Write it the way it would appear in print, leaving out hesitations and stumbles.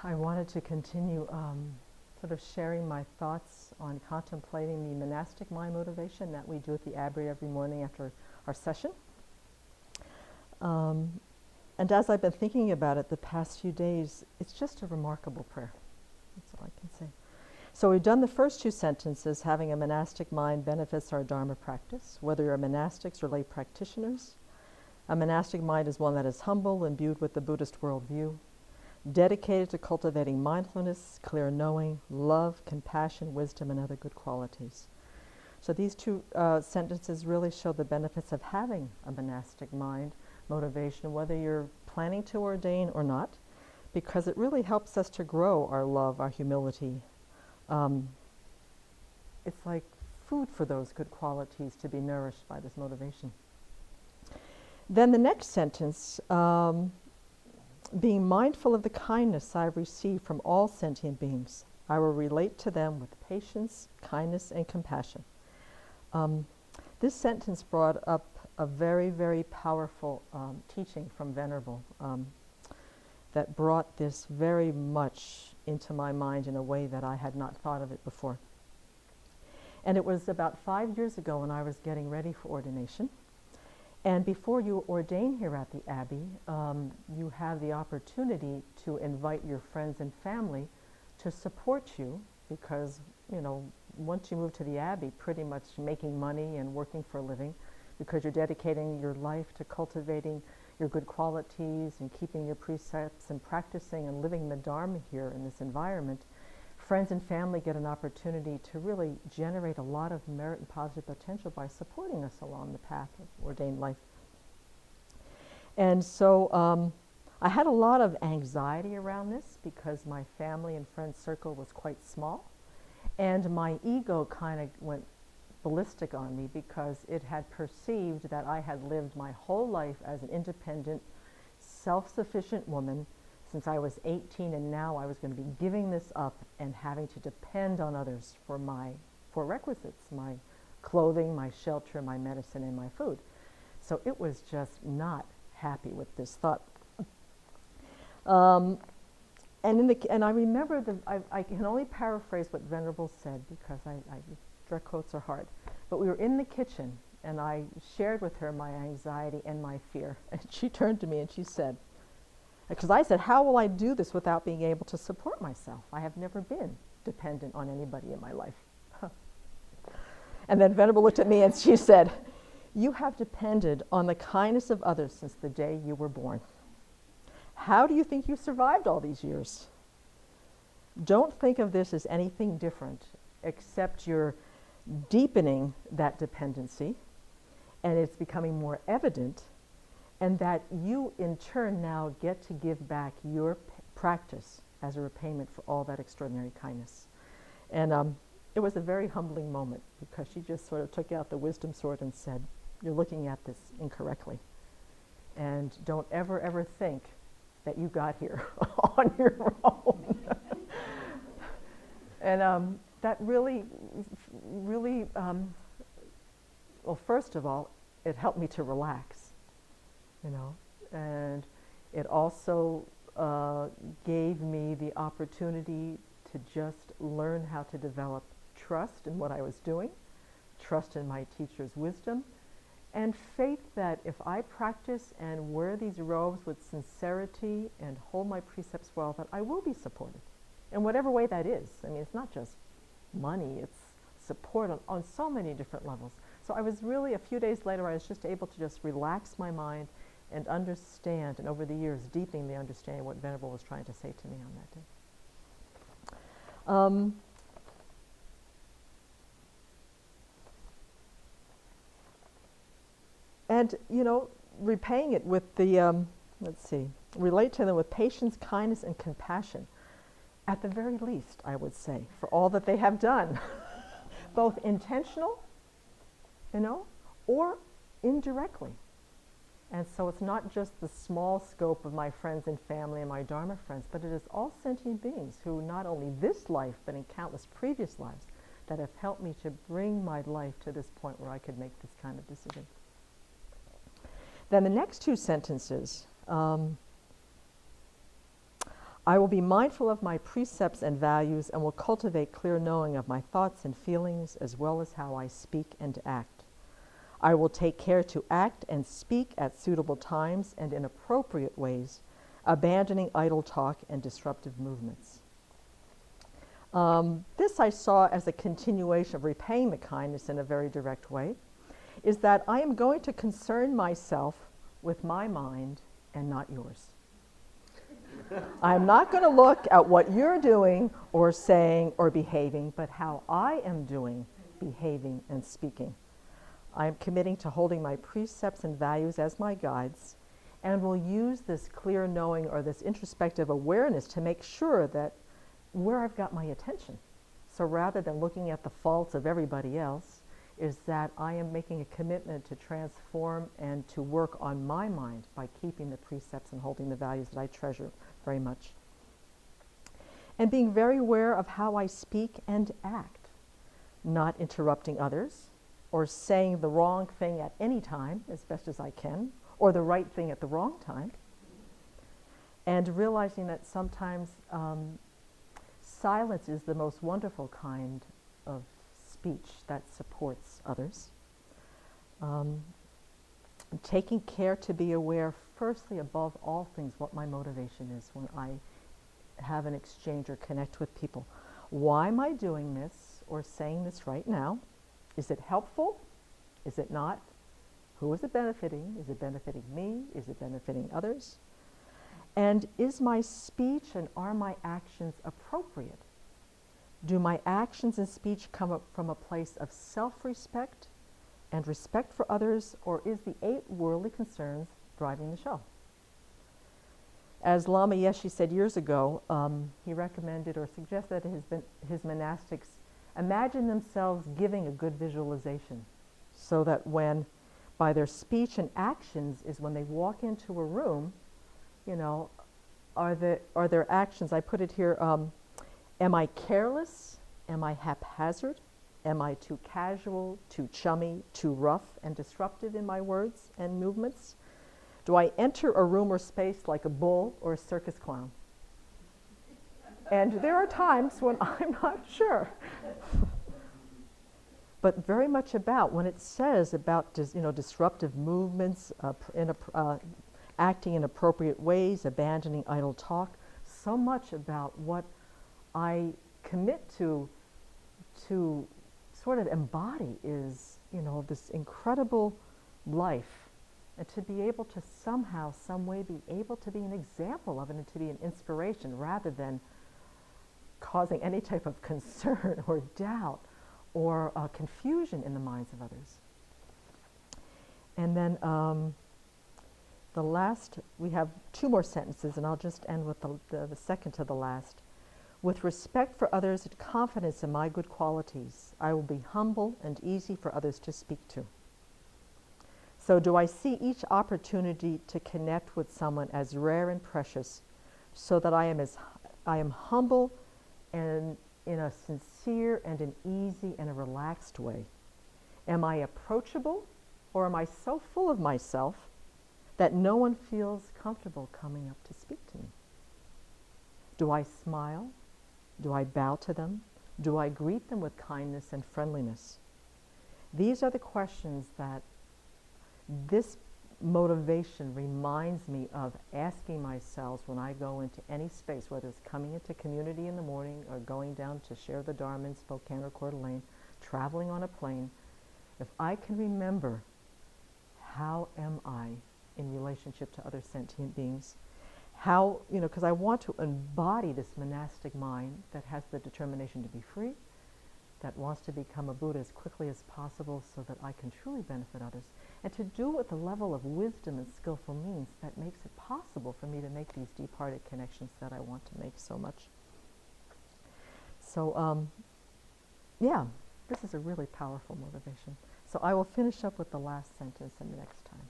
I wanted to continue sort of sharing my thoughts on contemplating the monastic mind motivation that we do at the Abbey every morning after our session. And as I've been thinking about it the past few days, it's just a remarkable prayer. That's all I can say. So we've done the first two sentences, having a monastic mind benefits our Dharma practice, whether you're monastics or lay practitioners. A monastic mind is one that is humble, imbued with the Buddhist worldview, dedicated to cultivating mindfulness, clear knowing, love, compassion, wisdom, and other good qualities. So these two sentences really show the benefits of having a monastic mind motivation, whether you're planning to ordain or not, because it really helps us to grow our love, our humility. It's like food for those good qualities to be nourished by this motivation. Then the next sentence, being mindful of the kindness I've received from all sentient beings, I will relate to them with patience, kindness, and compassion. This sentence brought up a very, very powerful teaching from Venerable that brought this very much into my mind in a way that I had not thought of it before. And it was about 5 years ago when I was getting ready for ordination. And before you ordain here at the Abbey, you have the opportunity to invite your friends and family to support you because, you know, once you move to the Abbey, pretty much making money and working for a living, because you're dedicating your life to cultivating your good qualities and keeping your precepts and practicing and living the Dharma here in this environment, friends and family get an opportunity to really generate a lot of merit and positive potential by supporting us along the path of ordained life. And so I had a lot of anxiety around this because my family and friend circle was quite small, and my ego kind of went ballistic on me because it had perceived that I had lived my whole life as an independent, self-sufficient woman since I was 18, and now I was going to be giving this up and having to depend on others for my requisites, my clothing, my shelter, my medicine, and my food. So it was just not happy with this thought. And I remember, I can only paraphrase what Venerable said because direct quotes are hard. But we were in the kitchen, and I shared with her my anxiety and my fear. And she turned to me and she said, because I said, how will I do this without being able to support myself? I have never been dependent on anybody in my life. And then Venerable looked at me and she said, you have depended on the kindness of others since the day you were born. How do you think you survived all these years? Don't think of this as anything different, except you're deepening that dependency, and it's becoming more evident, and that you in turn now get to give back your practice as a repayment for all that extraordinary kindness. And it was a very humbling moment because she just sort of took out the wisdom sword and said, you're looking at this incorrectly, and don't ever think that you got here on your own. And that really, well, first of all, it helped me to relax, you know, and it also gave me the opportunity to just learn how to develop trust in what I was doing, trust in my teacher's wisdom, and faith that if I practice and wear these robes with sincerity and hold my precepts well, that I will be supported in whatever way that is. I mean, it's not just money, it's support on so many different levels. So I was really, a few days later, I was just able to just relax my mind and understand, and over the years, deepening the understanding of what Venerable was trying to say to me on that day. And, you know, repaying it with the, relate to them with patience, kindness, and compassion. At the very least, I would say, for all that they have done, both intentional, you know, or indirectly. And so it's not just the small scope of my friends and family and my Dharma friends, but it is all sentient beings who not only this life, but in countless previous lives, that have helped me to bring my life to this point where I could make this kind of decision. Then the next two sentences, I will be mindful of my precepts and values and will cultivate clear knowing of my thoughts and feelings as well as how I speak and act. I will take care to act and speak at suitable times and in appropriate ways, abandoning idle talk and disruptive movements. This I saw as a continuation of repaying the kindness in a very direct way, is that I am going to concern myself with my mind and not yours. I'm not going to look at what you're doing or saying or behaving, but how I am doing, behaving, and speaking. I am committing to holding my precepts and values as my guides, and will use this clear knowing or this introspective awareness to make sure that where I've got my attention. So rather than looking at the faults of everybody else, is that I am making a commitment to transform and to work on my mind by keeping the precepts and holding the values that I treasure very much. And being very aware of how I speak and act, not interrupting others or saying the wrong thing at any time as best as I can, or the right thing at the wrong time. And realizing that sometimes silence is the most wonderful kind of speech that supports others. Taking care to be aware, firstly, above all things, what my motivation is when I have an exchange or connect with people. Why am I doing this or saying this right now? Is it helpful? Is it not? Who is it benefiting? Is it benefiting me? Is it benefiting others? And is my speech and are my actions appropriate? Do my actions and speech come up from a place of self-respect and respect for others, or is the 8 worldly concerns driving the show? As Lama Yeshe said years ago, he recommended or suggested that his monastics imagine themselves giving a good visualization, so that when, by their speech and actions, is when they walk into a room, you know, are their actions, I put it here, am I careless? Am I haphazard? Am I too casual, too chummy, too rough and disruptive in my words and movements? Do I enter a room or space like a bull or a circus clown? And there are times when I'm not sure. But very much about, when it says about disruptive movements, acting in appropriate ways, abandoning idle talk, so much about what I commit to sort of embody is, this incredible life, and to be able to somehow, some way be able to be an example of it and to be an inspiration rather than causing any type of concern or doubt or confusion in the minds of others. And then the last, we have 2 more sentences, and I'll just end with the second to the last. With respect for others and confidence in my good qualities, I will be humble and easy for others to speak to. So do I see each opportunity to connect with someone as rare and precious, so that I am humble and in a sincere and an easy and a relaxed way? Am I approachable, or am I so full of myself that no one feels comfortable coming up to speak to me? Do I smile? Do I bow to them? Do I greet them with kindness and friendliness? These are the questions that this motivation reminds me of asking myself when I go into any space, whether it's coming into community in the morning or going down to share the Dharma in Spokane or Coeur d'Alene, traveling on a plane. If I can remember, how am I in relationship to other sentient beings? How, because I want to embody this monastic mind that has the determination to be free, that wants to become a Buddha as quickly as possible so that I can truly benefit others, and to do it with the level of wisdom and skillful means that makes it possible for me to make these deep-hearted connections that I want to make so much. So, this is a really powerful motivation. So I will finish up with the last sentence in the next time.